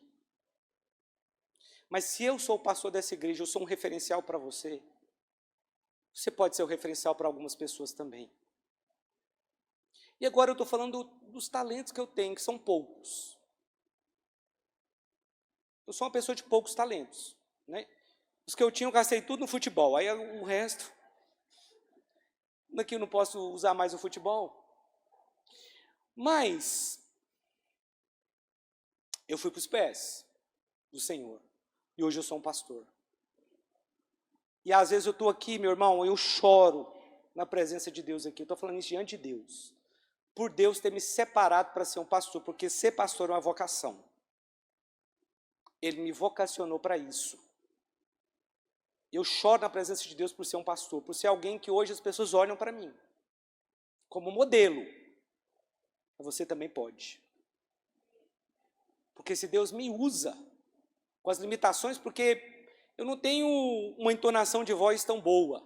Mas se eu sou o pastor dessa igreja, eu sou um referencial para você, você pode ser o referencial para algumas pessoas também. E agora eu estou falando dos talentos que eu tenho, que são poucos. Eu sou uma pessoa de poucos talentos, né? Os que eu tinha, eu gastei tudo no futebol. Aí o resto, daqui eu não posso usar mais o futebol. Mas eu fui para os pés do Senhor. E hoje eu sou um pastor. E às vezes eu estou aqui, meu irmão, eu choro na presença de Deus aqui. Eu estou falando isso diante de Deus. Por Deus ter me separado para ser um pastor. Porque ser pastor é uma vocação. Ele me vocacionou para isso. Eu choro na presença de Deus por ser um pastor. Por ser alguém que hoje as pessoas olham para mim. Como modelo. Mas você também pode. Porque se Deus me usa com as limitações, porque eu não tenho uma entonação de voz tão boa.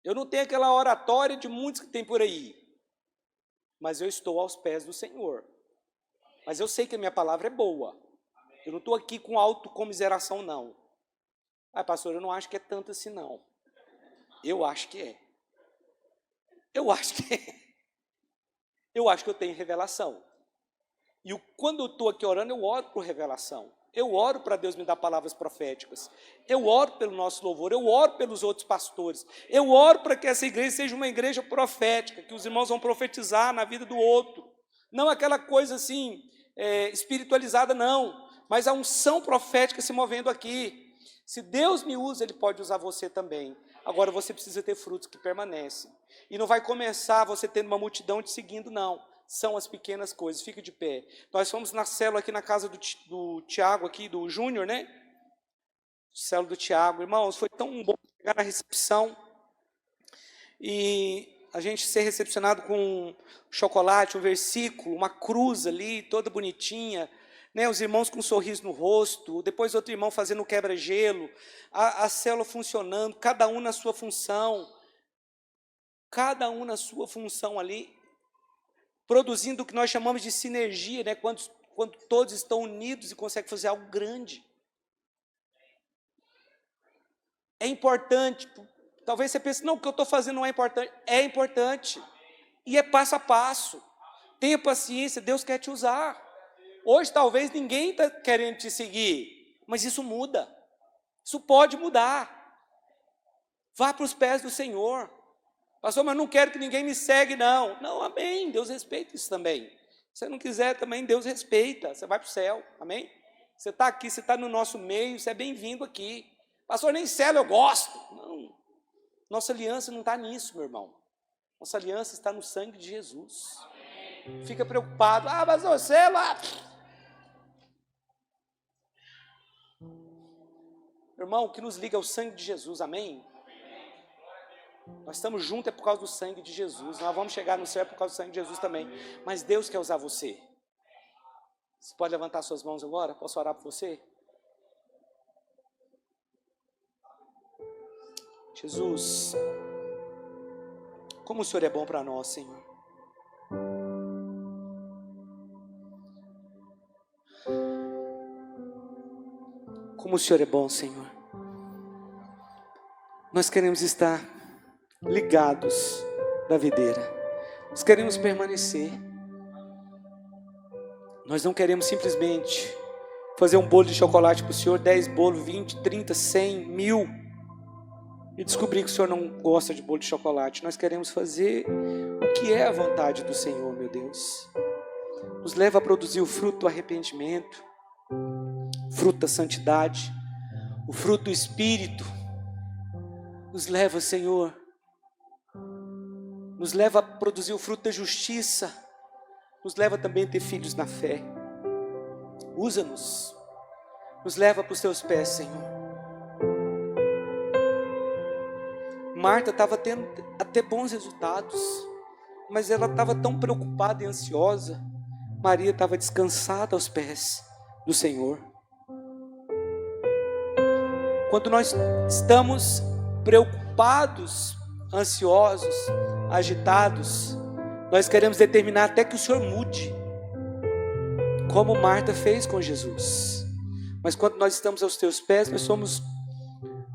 Eu não tenho aquela oratória de muitos que tem por aí. Mas eu estou aos pés do Senhor. Mas eu sei que a minha palavra é boa. Eu não estou aqui com autocomiseração, não. Ah, pastor, eu não acho que é tanto assim, não. Eu acho que é. Eu acho que é. Eu acho que eu tenho revelação. E quando eu estou aqui orando, eu oro por revelação. Eu oro para Deus me dar palavras proféticas. Eu oro pelo nosso louvor. Eu oro pelos outros pastores. Eu oro para que essa igreja seja uma igreja profética, que os irmãos vão profetizar na vida do outro. Não aquela coisa assim, espiritualizada, não. Mas a unção profética se movendo aqui. Se Deus me usa, Ele pode usar você também. Agora você precisa ter frutos que permanecem. E não vai começar você tendo uma multidão te seguindo, não. São as pequenas coisas. Fique de pé. Nós fomos na célula aqui na casa do Tiago, aqui, do Júnior, né? Célula do Tiago. Irmãos, foi tão bom chegar na recepção e a gente ser recepcionado com chocolate, um versículo, uma cruz ali, toda bonitinha, né? Os irmãos com um sorriso no rosto, depois outro irmão fazendo quebra-gelo, a célula funcionando, cada um na sua função ali, produzindo o que nós chamamos de sinergia, né? Quando todos estão unidos e conseguem fazer algo grande. É importante. Talvez você pense, não, o que eu estou fazendo não é importante. É importante. E é passo a passo. Tenha paciência, Deus quer te usar. Hoje talvez ninguém está querendo te seguir, mas isso muda. Isso pode mudar. Vá para os pés do Senhor. Pastor, mas não quero que ninguém me segue, não. Não, amém, Deus respeita isso também. Se você não quiser também, Deus respeita, você vai para o céu, amém? Você está aqui, você está no nosso meio, você é bem-vindo aqui. Pastor, nem célula eu gosto. Não, nossa aliança não está nisso, meu irmão. Nossa aliança está no sangue de Jesus. Fica preocupado, mas você lá... Meu irmão, o que nos liga é o sangue de Jesus, amém? Nós estamos juntos é por causa do sangue de Jesus. Nós vamos chegar no céu é por causa do sangue de Jesus também. Mas Deus quer usar você. Você pode levantar suas mãos agora? Posso orar por você? Jesus, como o Senhor é bom para nós, Senhor. Como o Senhor é bom, Senhor. Nós queremos estar ligados da videira. Nós queremos permanecer. Nós não queremos simplesmente fazer um bolo de chocolate para o Senhor, 10 bolos, 20, 30, 100, 1000, e descobrir que o Senhor não gosta de bolo de chocolate. Nós queremos fazer o que é a vontade do Senhor, meu Deus. Nos leva a produzir o fruto do arrependimento, o fruto da santidade, o fruto do Espírito. Nos leva, Senhor, nos leva a produzir o fruto da justiça, nos leva também a ter filhos na fé. Usa-nos, nos leva para os teus pés, Senhor. Marta estava tendo até bons resultados, mas ela estava tão preocupada e ansiosa. Maria estava descansada aos pés do Senhor. Quando nós estamos preocupados, ansiosos, agitados, nós queremos determinar até que o Senhor mude, como Marta fez com Jesus. Mas quando nós estamos aos teus pés, nós somos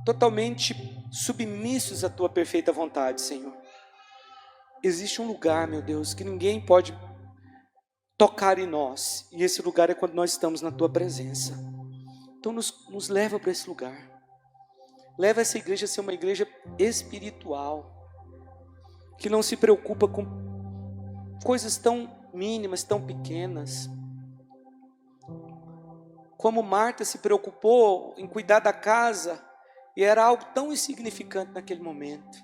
totalmente submissos à tua perfeita vontade, Senhor. Existe um lugar, meu Deus, que ninguém pode tocar em nós, e esse lugar é quando nós estamos na tua presença. Então nos leva para esse lugar. Leva essa igreja a ser uma igreja espiritual, que não se preocupa com coisas tão mínimas, tão pequenas. Como Marta se preocupou em cuidar da casa, e era algo tão insignificante naquele momento.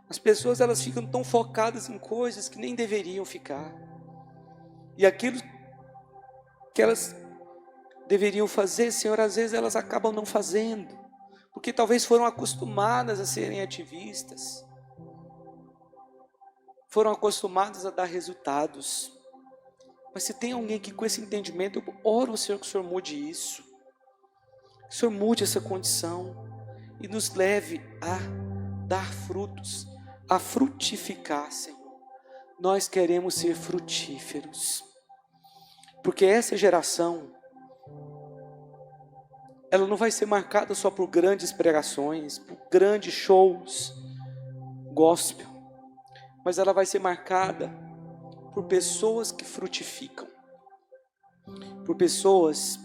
As pessoas, elas ficam tão focadas em coisas que nem deveriam ficar. E aquilo que elas deveriam fazer, Senhor, às vezes elas acabam não fazendo, porque talvez foram acostumadas a serem ativistas, foram acostumadas a dar resultados. Mas se tem alguém que com esse entendimento, eu oro ao Senhor que o Senhor mude isso, que o Senhor mude essa condição e nos leve a dar frutos, a frutificar, Senhor. Nós queremos ser frutíferos, porque essa geração, ela não vai ser marcada só por grandes pregações, por grandes shows gospel, mas ela vai ser marcada por pessoas que frutificam, por pessoas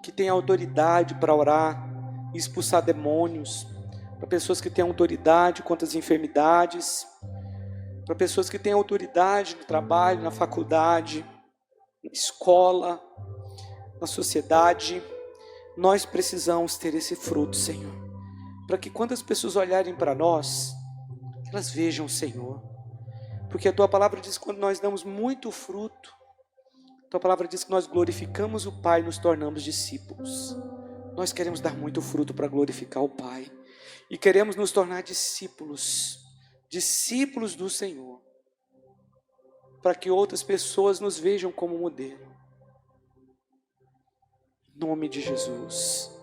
que têm autoridade para orar e expulsar demônios, para pessoas que têm autoridade contra as enfermidades, para pessoas que têm autoridade no trabalho, na faculdade, na escola, na sociedade. Nós precisamos ter esse fruto, Senhor, para que quando as pessoas olharem para nós, elas vejam o Senhor. Porque a Tua palavra diz que quando nós damos muito fruto, a Tua palavra diz que nós glorificamos o Pai e nos tornamos discípulos. Nós queremos dar muito fruto para glorificar o Pai. E queremos nos tornar discípulos, discípulos do Senhor, para que outras pessoas nos vejam como modelo. Em nome de Jesus.